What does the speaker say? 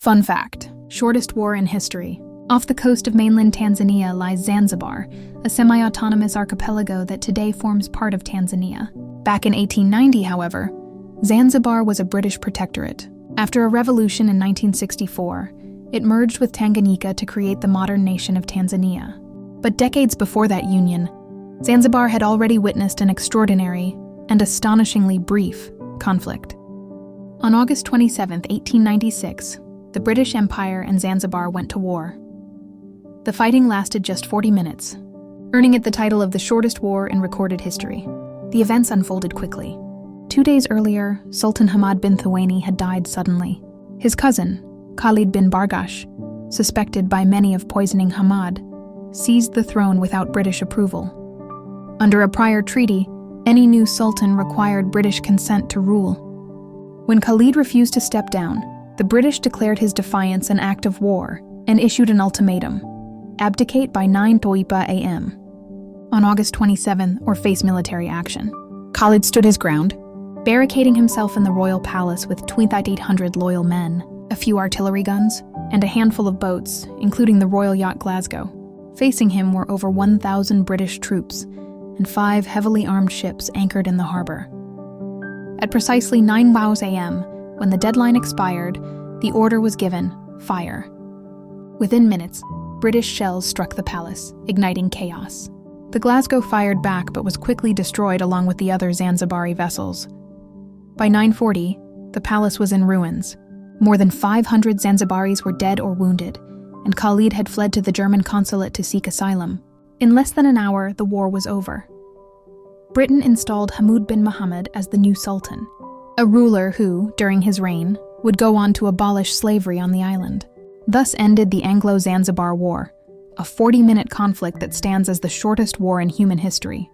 Fun fact: shortest war in history. Off the coast of mainland Tanzania lies Zanzibar, a semi-autonomous archipelago that today forms part of Tanzania. Back in 1890, however, Zanzibar was a British protectorate. After a revolution in 1964, it merged with Tanganyika to create the modern nation of Tanzania. But decades before that union, Zanzibar had already witnessed an extraordinary and astonishingly brief conflict. On August 27, 1896, the British Empire and Zanzibar went to war. The fighting lasted just 40 minutes, earning it the title of the shortest war in recorded history. The events unfolded quickly. 2 days earlier, Sultan Hamad bin Thuwaini had died suddenly. His cousin, Khalid bin Bargash, suspected by many of poisoning Hamad, seized the throne without British approval. Under a prior treaty, any new sultan required British consent to rule. When Khalid refused to step down, the British declared his defiance an act of war and issued an ultimatum: abdicate by 9 Toipa a.m. on August 27, or face military action. Khalid stood his ground, barricading himself in the royal palace with 2,800 loyal men, a few artillery guns, and a handful of boats, including the Royal Yacht Glasgow. Facing him were over 1,000 British troops and 5 heavily armed ships anchored in the harbor. At precisely 9 a.m., when the deadline expired, the order was given: fire. Within minutes, British shells struck the palace, igniting chaos. The Glasgow fired back but was quickly destroyed along with the other Zanzibari vessels. By 9:40, the palace was in ruins. More than 500 Zanzibaris were dead or wounded, and Khalid had fled to the German consulate to seek asylum. In less than an hour, the war was over. Britain installed Hamoud bin Mohammed as the new sultan, a ruler who, during his reign, would go on to abolish slavery on the island. Thus ended the Anglo-Zanzibar War, a 40-minute conflict that stands as the shortest war in human history.